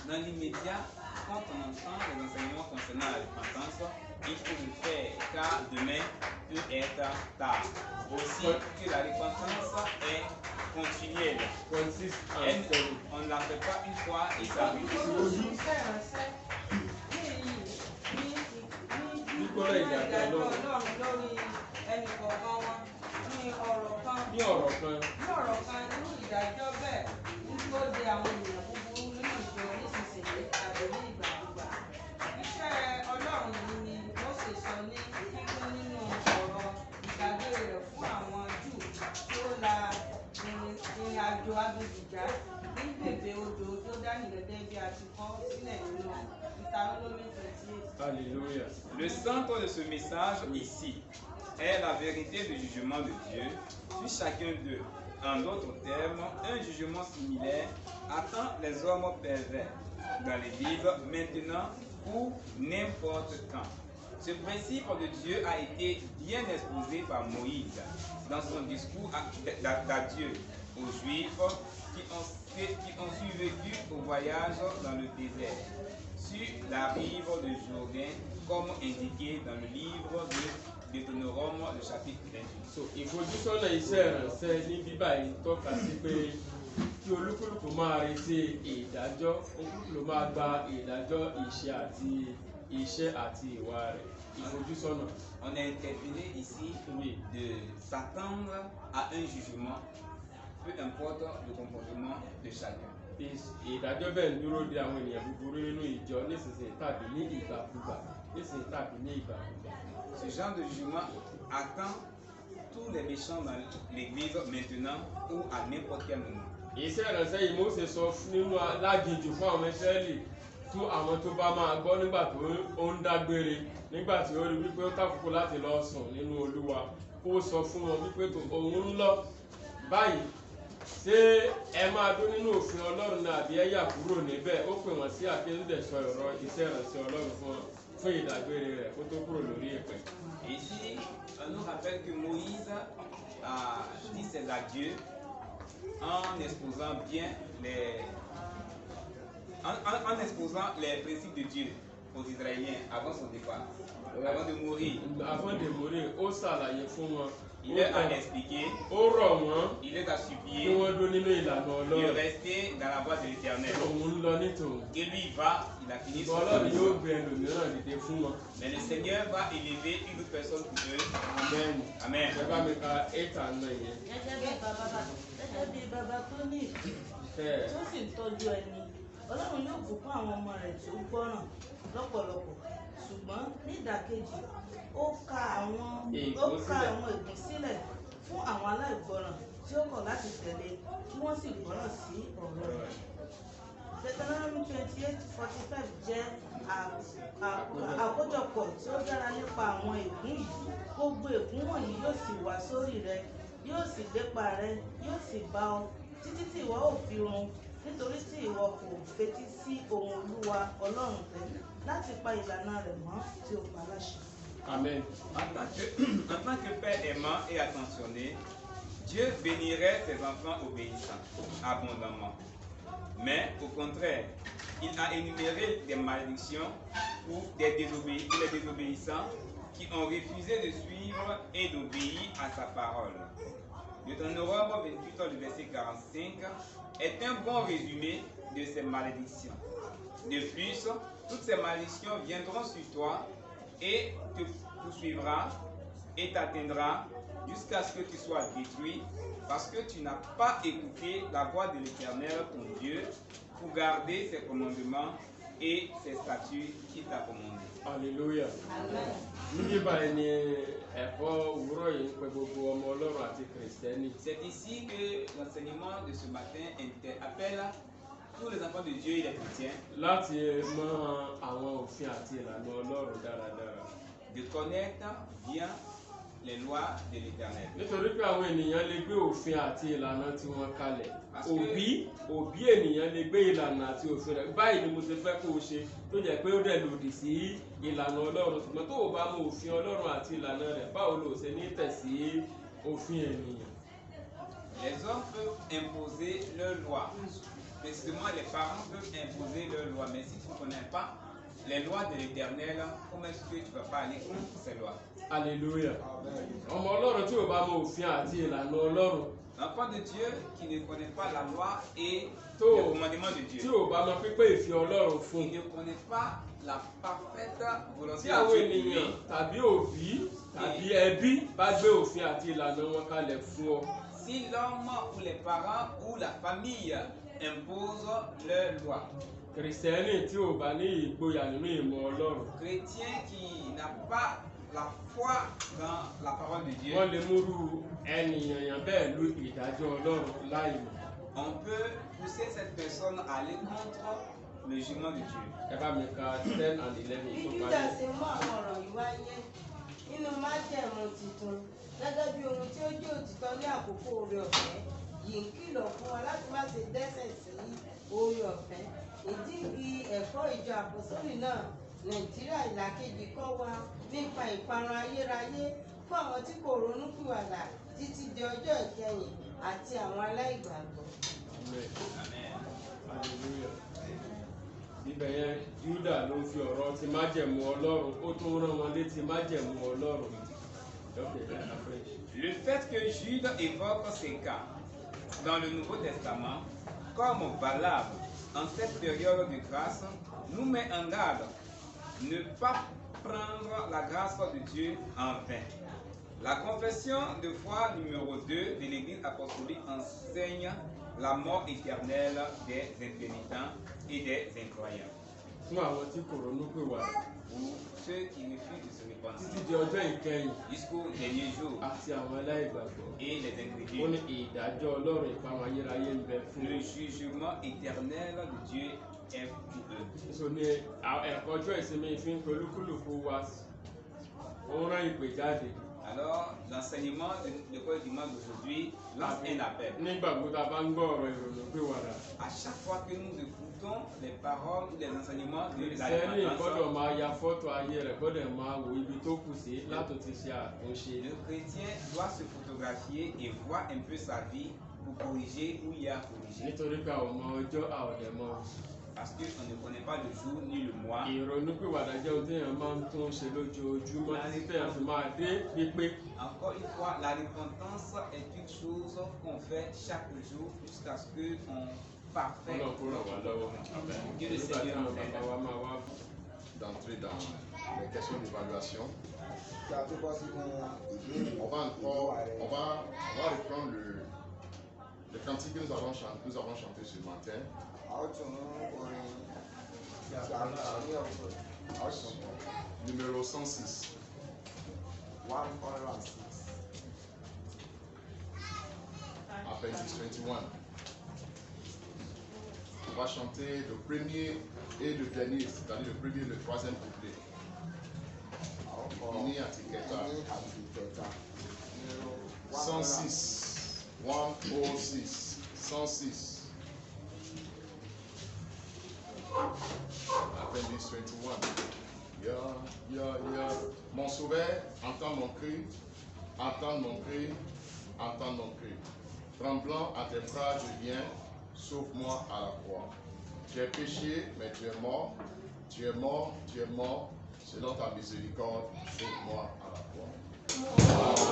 dans l'immédiat, quand on entend les enseignements concernant la repentance, il faut le faire, car demain peut être tard. Aussi que la repentance est continuelle. On ne la fait pas une fois et ça arrive. Ní ọ̀rọ̀ kan nínú ìdájọ́ bẹ́ẹ̀ nígbó de àwọn ènìyàn búburú nínú ìjọ nísinsìnyí tàbí ní ìgbàkúgbà. Iṣẹ́ Ọlọ́run yìí ni Mósè sọ ní kíkún nínú ọ̀rọ̀ ìdágbére rẹ̀ fún àwọn Júù tí ó la ìrìn àjò agbègbè ní bèbè odò Jọ́dánì gẹ́gẹ́ bí a ti kọ sílẹ̀ nínú Deutéronome 28. Alléluia. Le centre de ce message ici est la vérité du jugement de Dieu sur chacun d'eux. En d'autres termes, un jugement similaire attend les hommes pervers dans les livres maintenant ou n'importe quand. Ce principe de Dieu a été bien exposé par Moïse dans son discours d'adieu aux Juifs qui ont survécu au voyage dans le désert, sur la rive de Jourdain, comme indiqué dans le livre de Deutéronome, le chapitre 28. So ìfojúsọ́nà iṣẹ́ ìrànṣẹ́ ní bíbá yìí tọ́ka sí pé kí olúkúlùkù máa retí ìdájọ́ olúkúlùkù máa gba ìdájọ́ iṣẹ́ àti ìwà rẹ̀ ìfojúsọ́nà. On est interpellé ici de s'attendre à un jugement, peu importe le comportement de chacun. Ìdájọ́ bẹ́ẹ̀ ń dúró de àwọn ènìyàn búburú nínú ìjọ nísinsìnyí tàbí ní ìgbàkúgbà nísinsìnyí tàbí ní ìgbàkúgbà. Ce genre de jugement attend tous les méchants dans l'église maintenant ou à n'importe quel moment. Iṣẹ́ ìrànṣẹ́ yìí Mósè sọ nínú láginjù fún àwọn Ísírẹ́lì fún àwọn tó bá máa gbọ́ nígbà tó ń dágbére nígbà tí ó rí wípé ó tàkùkù láti lọ sùn nínú Olúwa kó sọ fún wọn wípé òun ń lọ báyìí ṣé ẹ máa dún nínú òfin Ọlọ́run náà àbí ẹ yà kúrò níbẹ̀ ó pè wọ́n sí àkéjúdẹ̀ sọ ọ̀rọ̀ iṣẹ́ ìrànṣẹ́ Ọlọ́run fún ìdágbére rẹ̀ kó tó kúrò lórí ẹ̀pẹ̀. Ici, on nous rappelle que Moïse a dit ses adieux en exposant bien en exposant les principes de Dieu aux Israéliens avant son départ, avant de mourir. Avant de mourir, ó ṣàlàyé fún wọn. Il leur a expliqué, ó rọ̀ wọ́n, il les a suppliés kí wọ́n dún nínú ìlànà de Ọlọ́run. rester dans la voie de l'Éternel. Òun ń lọ nítòun. Et lui va, il a fini son Ọlọ́run yóò mission. gbé ẹlòmíràn dìde fún wọn. Mais le Seigneur va élever une autre personne pour eux. Amen. Amen. Ẹ bá mi ka 8 and 9 yẹn. Gẹ́gẹ́ bí bàbá tó ní ìfẹ́ tó sì ń tọ́jú ẹni, Ọlọ́run yóò bùkún àwọn ọmọ rẹ̀ tó gbọ́ràn lọ́pọ̀lọpọ̀. Ṣùgbọ́n ní ìdàkejì, ó ka àwọn ègún sílẹ̀ fún àwọn aláìgbọràn tí ó kọ̀ láti tẹ̀lé kí wọ́n sì gbọ́ràn sí ọ̀rọ̀ rẹ̀. Deuteronomy 28:45 jẹ́ àkójọpọ̀ tí ó dára nípa àwọn ègún yìí. Gbogbo ègún wọ̀nyí yóò sì wá sórí rẹ, yóò sì lépa rẹ, yóò sì bá ọ títí tí ìwọ ò fi run, nítorí tí ìwọ kò fetí sí ohùn Olúwa Ọlọ́run rẹ láti pa ìlànà rẹ̀ mọ́ tí ó pa láṣẹ. Amen. En tant que père aimant et attentionné, Dieu bénirait ses enfants obéissants abondamment. Mais au contraire, il a énuméré des malédictions pour les désobéissants qui ont refusé de suivre et d'obéir à sa parole. Deutéronome 28, le verset 45, est un bon résumé de ces malédictions. De plus, toutes ces malédictions viendront sur toi et te poursuivra et t'atteindra jusqu'à ce que tu sois détruit parce que tu n'as pas écouté la voix de l'Éternel, ton Dieu, pour garder ses commandements et ses statuts qu'il t'a commandés. Hallelujah. Níbí báyìí ni ẹ̀kọ́ òwúrọ̀ yìí ń pe gbogbo ọmọ Ọlọ́run àti Kìrìsìtẹ́nì. C'est ici que l'enseignement de ce matin appelle tous les enfants de Dieu et les chrétiens Láti mọ àwọn òfin àti ìlànà Ọlọ́run dáradára. de connaître bien les lois de l'Éternel. Nítorí pé àwọn ènìyàn lè gbé òfin àti ìlànà tí wọ́n kalẹ̀. Òbí ènìyàn lè gbé ìlànà àti òfin rẹ̀. Báyìí ni mo ṣe fẹ́ kó o ṣe tó jẹ́ pé ó dẹ̀ lòdì sí ìlànà Ọlọ́run. Ṣùgbọ́n tó o bá mọ òfin Ọlọ́run àti ìlànà rẹ̀, báwo lo ṣe ní tẹ̀sí òfin ènìyàn? Les hommes peuvent imposer leurs lois. Précisément, les parents peuvent imposer leurs lois. Mais si tu ne connais pas les lois de l'Éternel, comment est-ce que tu ne vas pas aller contre ces lois? Hallelujah. Ọmọ Ọlọ́run tí ò bá mọ òfin àti ìlànà Ọlọ́run. L'enfant de Dieu qui ne connaît pas la loi et Tó les commandements de tí Dieu, ò bá mọ pípé ìfẹ́ Ọlọ́run qui fún. ne connaît pas la parfaite volonté Tí de àwọn Dieu pour ènìyàn lui. tàbí òbí tàbí ẹbí bá gbé òfin àti ìlànà wọn kalẹ̀ fún ọ. Si l'homme ou les parents ou la famille imposent leurs lois, Kìrìsìtẹ́nì tí ò bá ní ìgboyà nínú ìmọ̀ Ọlọ́run. chrétien qui n'a pas la foi dans la parole de Dieu, Wọ́n lè múrú ènìyàn bẹ́ẹ̀ lu ìdájọ́ Ọlọ́run láì mọ̀. on peut pousser cette personne à aller contre le jugement de Dieu. Ẹ bá mi ka 10 and 11 bí tó Júdà parí. ṣe mú àwọn ọ̀rọ̀ yìí wáyé nínú májẹ̀mú tuntun gẹ́gẹ́ bí ohun tí ó jẹ́ òtítọ́ ní àkókò oore ọ̀fẹ́ yìí ń kìlọ̀ fún wa láti má ṣe dẹ́ṣẹ̀ sí oore ọ̀fẹ́. Ìdí ẹ̀kọ́ ìjọ àpòsílì náà Nàìjíríà ìlàkejì kọ́ wa nípa ìparun ayérayé fún àwọn tí kò ronúpìwàdà títí di ọjọ́ ìkẹyìn àti àwọn aláìgbàgbọ́. Amen. Hallelujah. Ibẹ̀ yẹn Júdà ló fi ọ̀rọ̀ ti májẹ̀mú Ọlọ́run, ó tún rán wọn létí májẹ̀mú Ọlọ́run. Le fait que Jude évoque ces cas dans le Nouveau Testament comme valables en cette période de grâce nous met en garde ne pas prendre la grâce de Dieu en vain. La confession de foi numéro 2 de l'Église apostolique enseigne la mort éternelle des impénitents et des incroyants. Fún àwọn tí kò ronúpìwàdà Pour ceux qui refusent de se repentir títí di ọjọ́ ìkẹyìn jusqu'au dernier jour àti àwọn aláìgbàgbọ́. et les Ó incrédules. ní ìdájọ́ Ọlọ́run ìparun ayérayé ń bẹ fún Le un. jugement éternel de Dieu est pour eux. So ní ẹ̀kọ́ ọjọ́ ìsinmi fi ń pelúkúlùkù wa ó rán ìpè jáde. Alors, l'enseignement de l'école dimanche d'aujourd'hui lance un appel. Nígbà gbogbo tá a bá ń gbọ́ ọ̀rọ̀ ìrònúpìwàdà. À chaque fois que nous écoutons les paroles ou les enseignements de la Kìrìsìtẹ́nì gbọ́dọ̀ repentance, máa ya fọ́tò ayé rẹ̀, gbọ́dọ̀ máa wo ibi tó kù sí láti ti ṣe àtúnṣe. le chrétien doit se photographier et voir un peu sa vie pour corriger où il y a à corriger. Nítorí pé àwọn ọmọ ọjọ́ àọ̀dẹ̀ mọ́. Parce qu'on ne connaît pas le jour ni le mois. Ìrònúpìwàdà jẹ́ ohun téèyàn máa ń tún ṣe lójoojúmọ́ títí téèyàn fi máa dé pípé. Encore une fois, la repentance est une chose qu'on fait chaque jour jusqu'à ce qu'on parfait. Ọlọ́run kó ràn wá lọ́wọ́. Dieu le Nígbà tí Seigneur àwọn nous bàbá aide. wa máa wá D'entrer dans les questions d'évaluation. kí a tó bọ́ sínú ìbéèrè On va reprendre le cantique que nous avons chanté ce matin. a ó tún orin tí a bá ń ta ní ọ̀pọ̀ a ó tún Numéro 106. 106. Appendix 21. On va chanter le premier et le dernier, c'est-à-dire le premier et le troisième couplet. a ó kọ Ìní àti kẹta. ìní àti ìkẹta nínú 106. 106. 106. Appendix 21. Mon sauveur, entends mon cri, entends mon cri, entends mon cri. Tremblant à tes bras, je viens, sauve-moi à la croix. Tu es péché, mais tu es mort, tu es mort, tu es mort. Selon ta miséricorde, sauve-moi à la croix.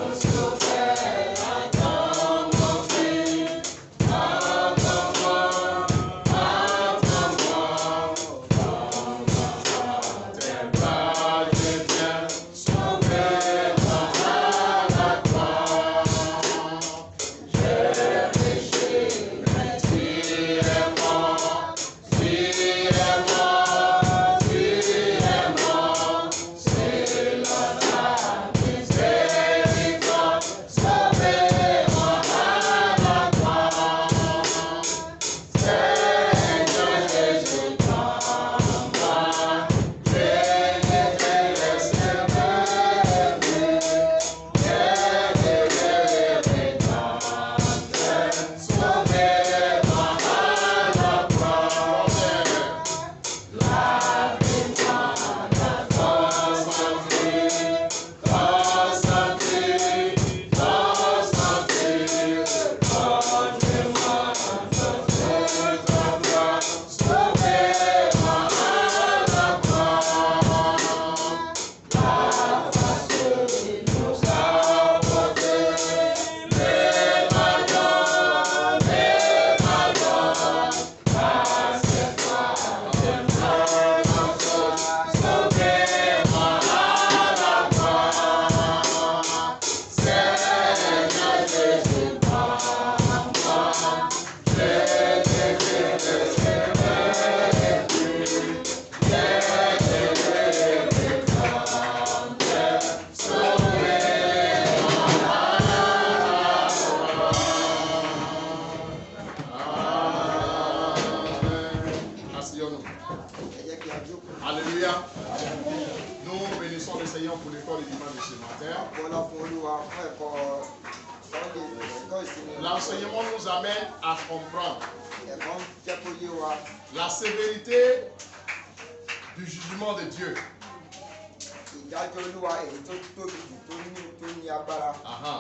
L'enseignement nous amène à comprendre la sévérité du jugement de Dieu.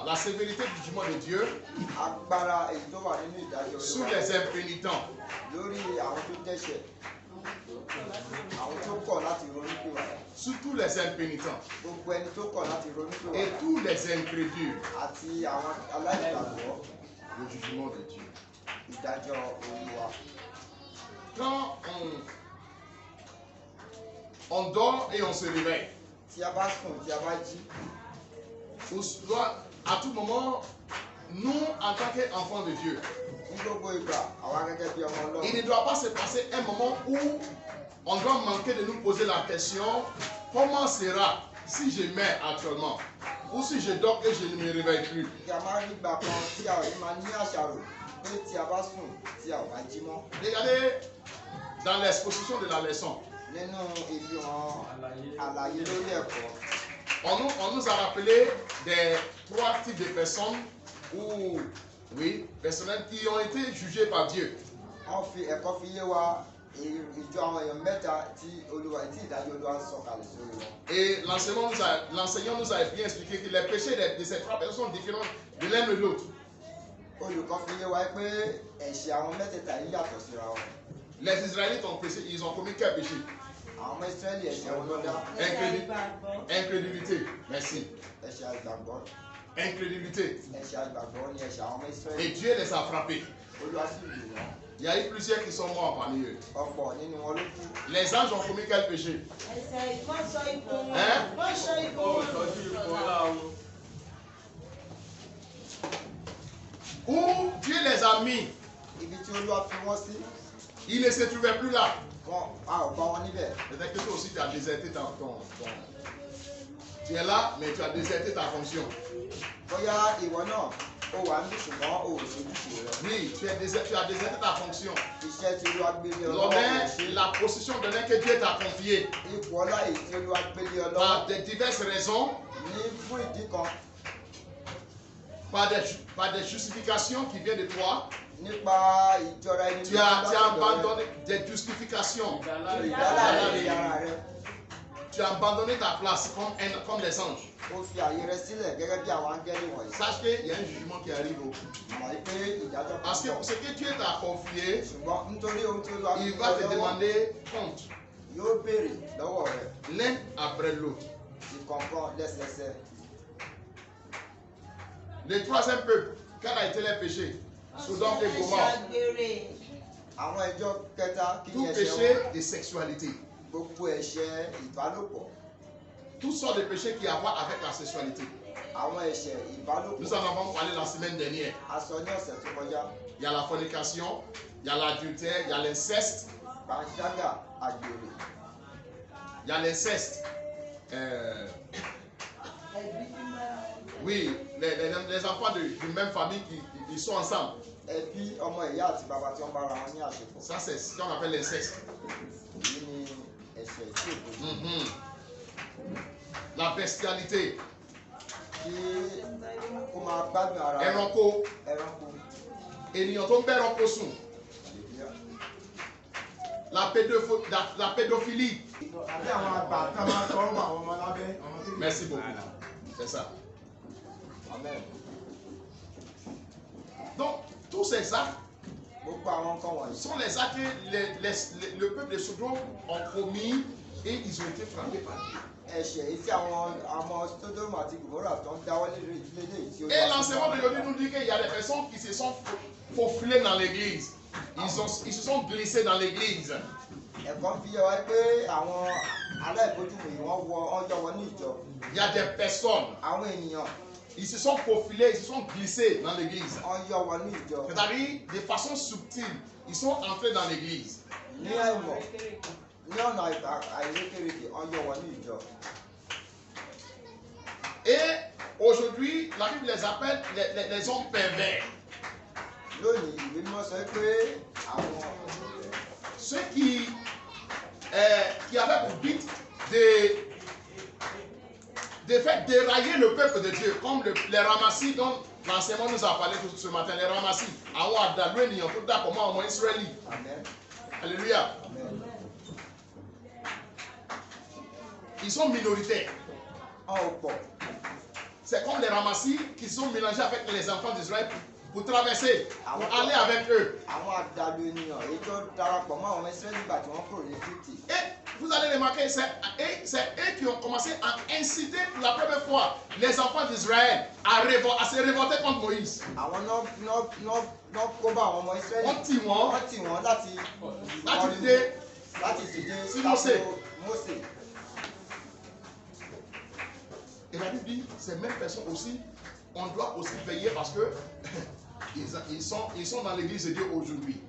La sévérité du jugement de Dieu sur les impénitents. Sur tous les impénitents et tous les incrédules. Le jugement de Dieu. Quand on dort et on se réveille, à tout moment, nous, en tant qu'enfants de Dieu, il ne doit pas se passer un moment où on doit manquer de nous poser la question: comment sera si je meurs actuellement, ou si je dors et je ne me réveille plus? Regardez dans l'exposition de la leçon. On nous a rappelé des 3 types de personnes personnels qui ont été jugés par Dieu. Et l'enseignant nous a bien expliqué que les péchés de ces 3 personnes sont différents de l'un de l'autre. Les Israélites ont péché, ils ont commis quel péché? Incrédulité. Merci. Incrédulité. Et Dieu les a frappés. Il y a eu plusieurs qui sont morts parmi eux. Les anges ont commis quel péché? Où Dieu les a mis, ils ne se trouvaient plus là. Peut-être que toi aussi tu as déserté tu es là, mais tu as déserté ta fonction. Oui, tu as déserté ta fonction. La position donnée que Dieu t'a confiée, par de diverses raisons, par des justifications qui viennent de toi, tu as abandonné des justifications. Tu as abandonné ta place comme les anges. Sache qu'il y a un jugement qui arrive. Parce que ce que Dieu t'a confié, il va te demander compte. L'un après l'autre. Le 3e peuple, quel a été leur péché? Sodome et Gomorrhe. Tout péché de sexualité. Toutes sortes de péchés qui ont à voir avec la sexualité. Nous en avons parlé la semaine dernière. Il y a la fornication, il y a l'adultère, il y a l'inceste. Il y a l'inceste. Oui, les enfants d'une même famille qui sont ensemble. Ça, c'est ce qu'on appelle l'inceste. La bestialité. Eranko. Ènìyàn tó ń bẹ́ ẹranko sùn. La pédophilie. Merci beaucoup. C'est ça. Amen. Donc, tous ces actes sont les actes que le peuple de Sodome ont commis et ils ont été frappés par Dieu. Et l'enseignement d'aujourd'hui nous dit qu'il y a des personnes qui se sont faufilées dans l'église. Ils se sont glissés dans l'église. Il y a des personnes, ils se sont faufilés, ils se sont glissés dans l'église. C'est-à-dire, de façon subtile, ils sont entrés dans l'église. Et aujourd'hui, la Bible les appelle les hommes pervers. Ceux qui avaient pour but de de faire dérailler le peuple de Dieu, comme les ramassis dont l'enseignement nous a parlé ce matin, les ramassis. Amen. Alléluia. Amen. Ils sont minoritaires. En haut port. C'est comme les ramassis qui sont mélangés avec les enfants d'Israël pour traverser, pour aller avec eux. Et vous allez remarquer, c'est eux qui ont commencé à inciter pour la première fois les enfants d'Israël à se révolter contre Moïse. Et la Bible dit, ces mêmes personnes aussi, on doit aussi veiller parce que ils sont dans l'église de Dieu aujourd'hui.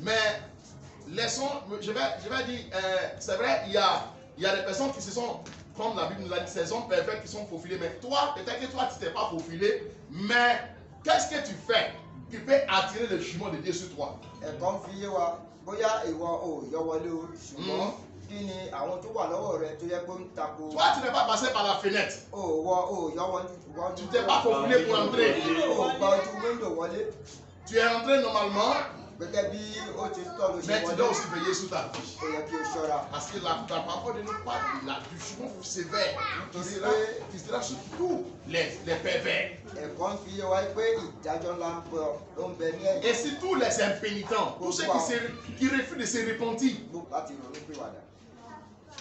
Mais laissons, je vais dire, c'est vrai, il y a des personnes qui se sont, comme la Bible nous a dit, ces hommes perfects qui sont faufilés. Mais toi, peut-être que toi, tu t'es pas faufilé, mais qu'est-ce que tu fais qui peut attirer le jugement de Dieu sur toi? Toi, tu n'es pas passé par la fenêtre. Tu t'es pas faufilé pour entrer. Tu es entré normalement, mais tu dois aussi veiller sur ta vie. Parce que la parole de nous parle du jugement sévère qui sera sur tous les pervers. Et sur tous les impénitents, tous ceux qui refusent de se repentir.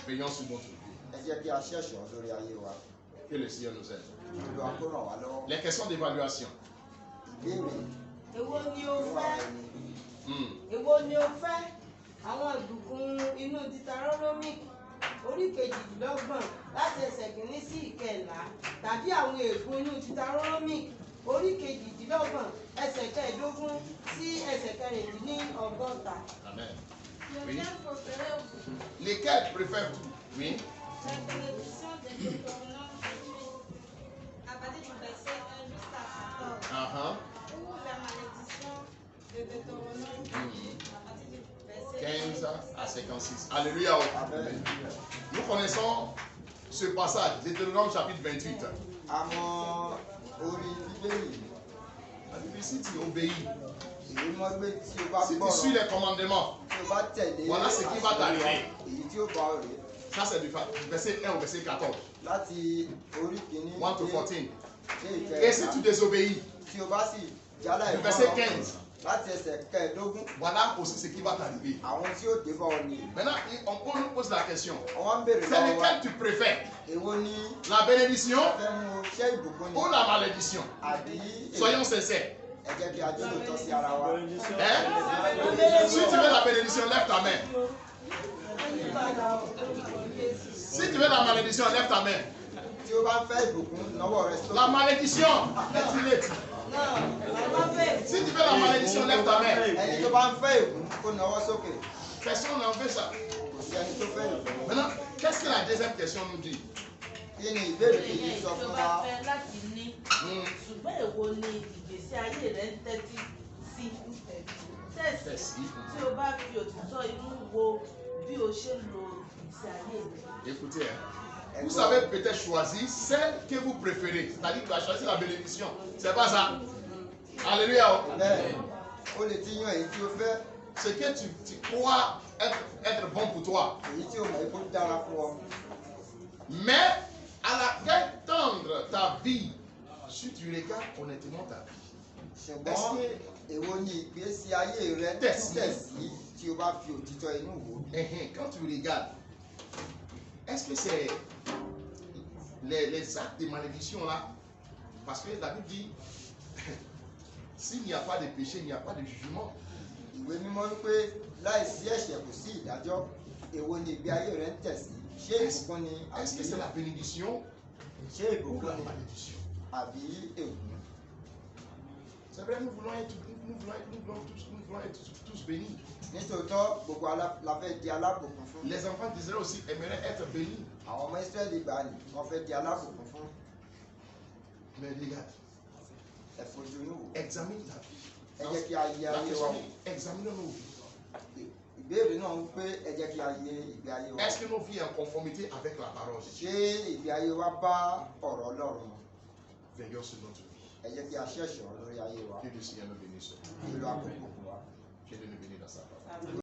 Veillons sur notre vie. Que le Seigneur nous aide. Les questions d'évaluation. Èwo ni o fẹ́? Èwo ni o fẹ́? Àwọn ìbùkún inú Deuteronomic orí kejìdínlọ́gbọ̀n láti ẹsẹ̀ kìíní sí ìkẹlà tàbí àwọn ègún inú Deuteronomic orí kejìdínlọ́gbọ̀n ẹsẹ̀ kẹẹ̀ẹ́dógún sí ẹsẹ̀ kẹrìndínlọ́gọ́ta. Amen. Lequel préférez-vous? Lesquels préfères-tu? Oui. La bénédiction de Deutéronome 28, à partir du verset 1 jusqu'à 14. Ou la malédiction de Deutéronome 28, à partir du verset 15 à 56. Alléluia. Amen. Nous connaissons ce passage, Deutéronome chapitre 28. Si tu obéis, si tu suis les commandements, voilà ce qui va t'arriver. Ça, c'est du verset 1 au verset 14. 1 to 14. Et si tu désobéis, du verset 15. Voilà aussi ce qui va t'arriver. Maintenant, on nous pose la question. C'est lequel tu préfères? La bénédiction ou la malédiction? Soyons sincères. Si tu veux la bénédiction, lève ta main. Si tu veux la malédiction, lève ta main. La malédiction, est-il? Si tu veux la malédiction, lève ta main. Personne n'en veut ça. Maintenant, qu'est-ce que la deuxième question nous dit? Écoutez, vous avez peut-être choisi celle que vous préférez. C'est-à-dire que tu as choisi la bénédiction. C'est pas ça. Alléluia. Ce que tu crois être bon pour toi. Mais à la fin tendre ta vie, si tu regardes honnêtement ta vie, quand tu regardes, est-ce que c'est les actes de malédiction là? Parce que la Bible dit, s'il n'y a pas de péché, il n'y a pas de jugement. Est-ce que c'est la bénédiction ou la malédiction? C'est vrai, nous voulons être tous bénis. Les enfants d'Israël aussi aimeraient être bénis. Mais regarde, examine ta vie. Examine nos vies. ìbéèrè náà ń pé ẹ jẹ́ kí a yẹ ìgbé ayé wa. Est-ce que nos vies sont en conformité avec la parole de Dieu? ṣé ìgbé ayé wa bá ọ̀rọ̀ Ọlọ́run mu? Veillons sur notre vie. Ẹ jẹ́ kí a ṣẹ̀ṣọ́ lórí ayé wa. Que le Seigneur nous bénisse. Ìlú àkókò wa. Que Dieu nous bénisse dans sa parole.